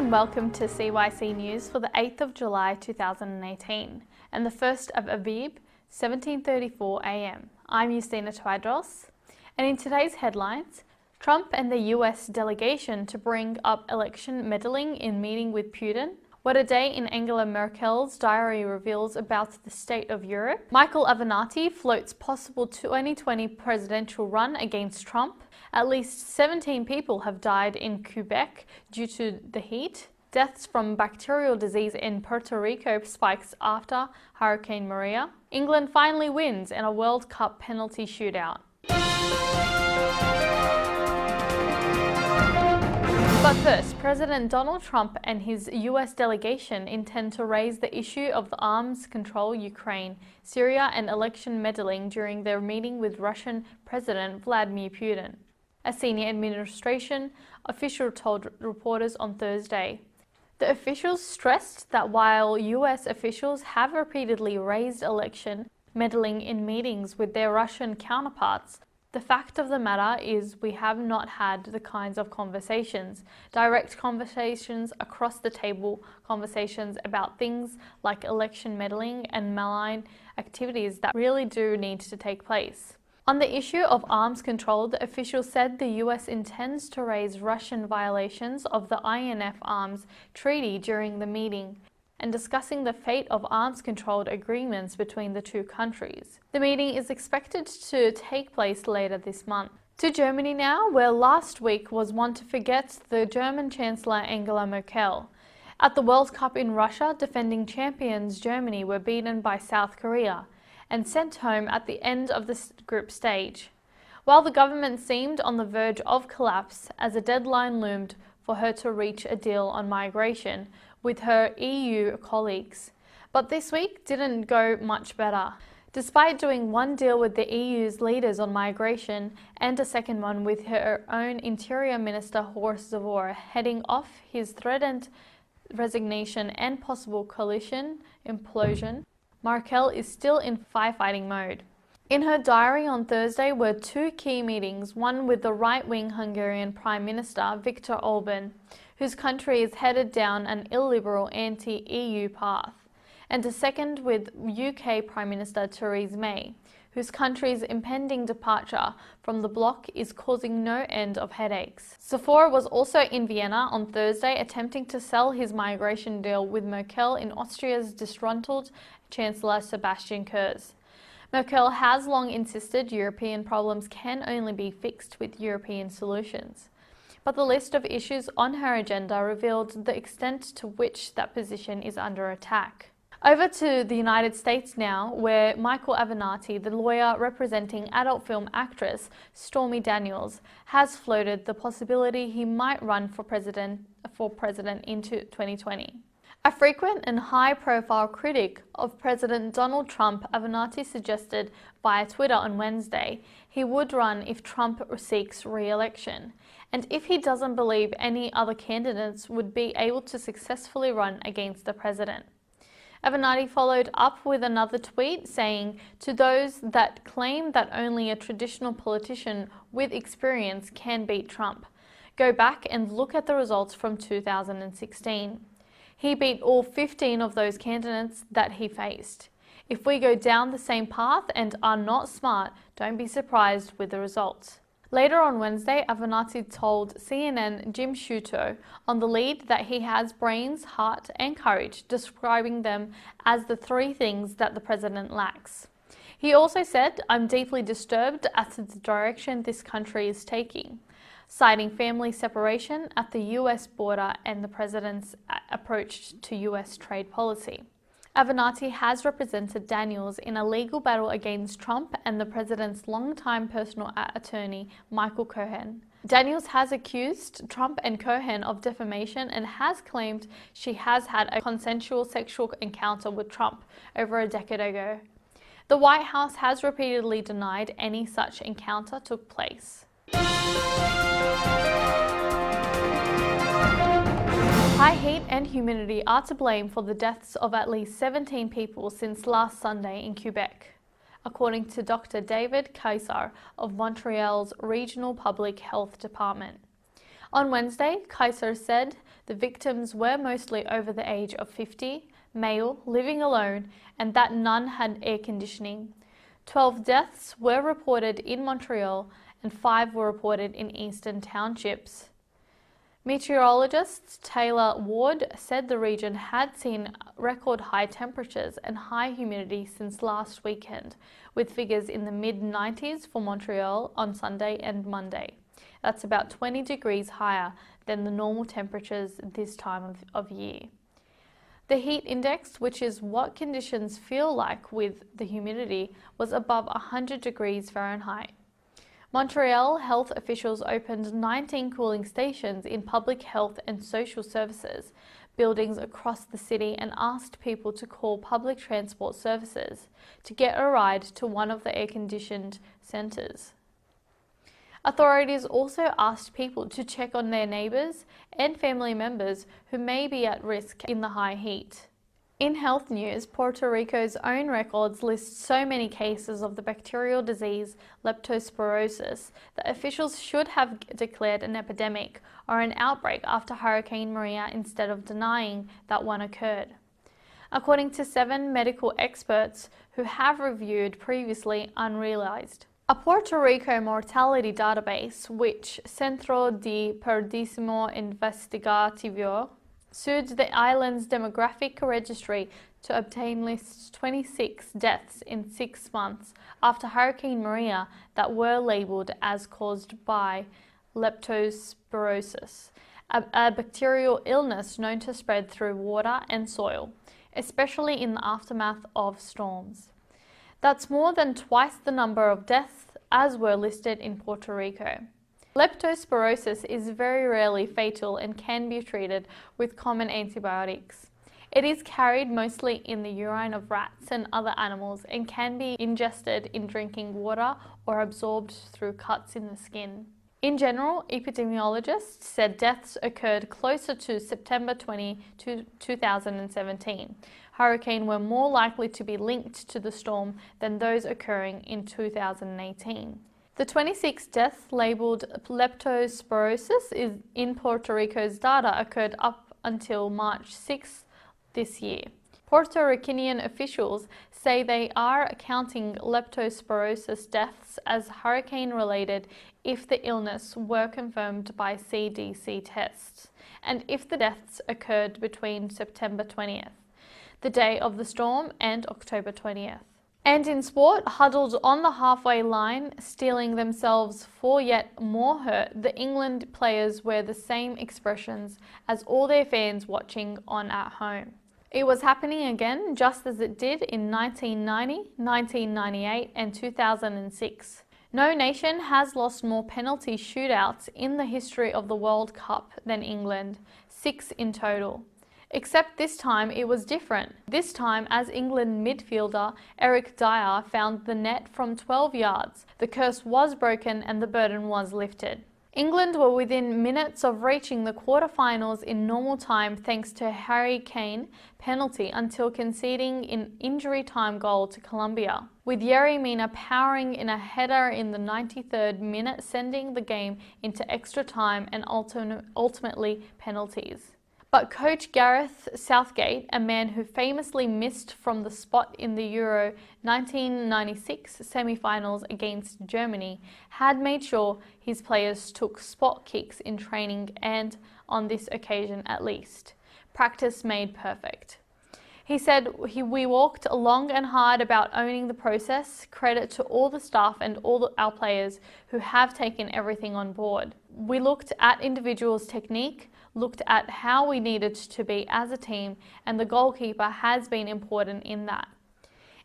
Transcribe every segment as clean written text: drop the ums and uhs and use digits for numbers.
and welcome to CYC News for the 8th of July 2018 and the 1st of Aviv, 1734 AM. I'm Justina Twadros, and in today's headlines, Trump and the US delegation to bring up election meddling in meeting with Putin, what a day in Angela Merkel's diary reveals about the state of Europe, Michael Avenatti floats possible 2020 presidential run against Trump, at least 17 people have died in Quebec due to the heat, deaths from bacterial disease in Puerto Rico spikes after Hurricane Maria, England finally wins in a World Cup penalty shootout. But first, President Donald Trump and his US delegation intend to raise the issue of the arms control Ukraine, Syria and election meddling during their meeting with Russian President Vladimir Putin, a senior administration official told reporters on Thursday. The officials stressed that while US officials have repeatedly raised election meddling in meetings with their Russian counterparts, the fact of the matter is we have not had the kinds of conversations, direct conversations across the table, conversations about things like election meddling and malign activities that really do need to take place. On the issue of arms control, the official said the US intends to raise Russian violations of the INF Arms Treaty during the meeting and discussing the fate of arms-controlled agreements between the two countries. The meeting is expected to take place later this month. To Germany now, where last week was one to forget the German Chancellor Angela Merkel. At the World Cup in Russia, defending champions Germany were beaten by South Korea and sent home at the end of the group stage. While the government seemed on the verge of collapse as a deadline loomed for her to reach a deal on migration with her EU colleagues. But this week didn't go much better. Despite doing one deal with the EU's leaders on migration and a second one with her own Interior Minister Horst Seehofer heading off his threatened resignation and possible coalition implosion, Merkel is still in firefighting mode. In her diary on Thursday were two key meetings, one with the right-wing Hungarian Prime Minister Viktor Orban, whose country is headed down an illiberal anti-EU path, and a second with UK Prime Minister Theresa May, whose country's impending departure from the bloc is causing no end of headaches. Seehofer was also in Vienna on Thursday attempting to sell his migration deal with Merkel in Austria's disgruntled Chancellor Sebastian Kurz. Merkel has long insisted European problems can only be fixed with European solutions. But the list of issues on her agenda revealed the extent to which that position is under attack. Over to the United States now, where Michael Avenatti, the lawyer representing adult film actress Stormy Daniels, has floated the possibility he might run for president into 2020. A frequent and high-profile critic of President Donald Trump, Avenatti suggested via Twitter on Wednesday he would run if Trump seeks re-election, and if he doesn't believe any other candidates would be able to successfully run against the president. Avenatti followed up with another tweet saying, "To those that claim that only a traditional politician with experience can beat Trump, go back and look at the results from 2016. He beat all 15 of those candidates that he faced. If we go down the same path and are not smart, don't be surprised with the results." Later on Wednesday, Avenatti told CNN Jim Shootouts on the lead that he has brains, heart and courage, describing them as the three things that the president lacks. He also said, "I'm deeply disturbed at the direction this country is taking," citing family separation at the US border and the president's approach to US trade policy. Avenatti has represented Daniels in a legal battle against Trump and the president's longtime personal attorney, Michael Cohen. Daniels has accused Trump and Cohen of defamation and has claimed she has had a consensual sexual encounter with Trump over a decade ago. The White House has repeatedly denied any such encounter took place. High heat and humidity are to blame for the deaths of at least 17 people since last Sunday in Quebec, according to Dr. David Kaiser of Montreal's Regional Public Health Department. On Wednesday, Kaiser said The victims were mostly over the age of 50, male, living alone, and that none had air conditioning. 12 deaths were reported in Montreal and 5 were reported in eastern townships. Meteorologist Taylor Ward said the region had seen record high temperatures and high humidity since last weekend, with figures in the mid-90s for Montreal on Sunday and Monday. That's about 20 degrees higher than the normal temperatures this time of year. The heat index, which is what conditions feel like with the humidity, was above 100 degrees Fahrenheit. Montreal health officials opened 19 cooling stations in public health and social services buildings across the city and asked people to call public transport services to get a ride to one of the air-conditioned centres. Authorities also asked people to check on their neighbours and family members who may be at risk in the high heat. In health news, Puerto Rico's own records list so many cases of the bacterial disease leptospirosis that officials should have declared an epidemic or an outbreak after Hurricane Maria instead of denying that one occurred. According to 7 medical experts who have reviewed previously unrealized. A Puerto Rico mortality database, which Centro de Periodismo Investigativo sued the island's demographic registry to obtain lists 26 deaths in 6 months after Hurricane Maria that were labelled as caused by leptospirosis, a bacterial illness known to spread through water and soil, especially in the aftermath of storms. That's more than twice the number of deaths as were listed in Puerto Rico. Leptospirosis is very rarely fatal and can be treated with common antibiotics. It is carried mostly in the urine of rats and other animals and can be ingested in drinking water or absorbed through cuts in the skin. In general, epidemiologists said deaths occurred closer to September 20, 2017. Hurricanes were more likely to be linked to the storm than those occurring in 2018. The 26 deaths labelled leptospirosis in Puerto Rico's data occurred up until March 6 this year. Puerto Rican officials say they are counting leptospirosis deaths as hurricane-related if the illness were confirmed by CDC tests, and if the deaths occurred between September 20th, the day of the storm, and October 20th. And in sport, huddled on the halfway line, steeling themselves for yet more hurt, the England players wear the same expressions as all their fans watching on at home. It was happening again, just as it did in 1990, 1998 and 2006. No nation has lost more penalty shootouts in the history of the World Cup than England, 6 in total. Except this time it was different. This time, as England midfielder Eric Dyer found the net from 12 yards, the curse was broken and the burden was lifted. England were within minutes of reaching the quarterfinals in normal time thanks to Harry Kane penalty until conceding an injury time goal to Colombia, with Yerry Mina powering in a header in the 93rd minute, sending the game into extra time and ultimately penalties. But coach Gareth Southgate, a man who famously missed from the spot in the Euro 1996 semi-finals against Germany, had made sure his players took spot kicks in training and, on this occasion at least, practice made perfect. He said, we walked long and hard about owning the process, credit to all the staff and all our players who have taken everything on board. We looked at individuals' technique, looked at how we needed to be as a team, and the goalkeeper has been important in that.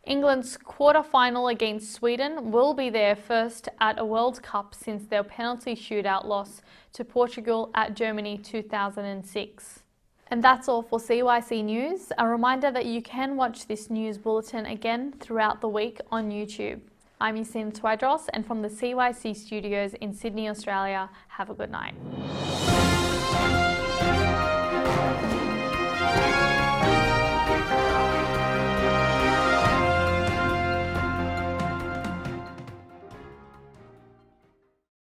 England's quarter-final against Sweden will be their first at a World Cup since their penalty shootout loss to Portugal at Germany 2006. And that's all for CYC News. A reminder that you can watch this news bulletin again throughout the week on YouTube. I'm Yasin Twadros, and from the CYC studios in Sydney, Australia, have a good night.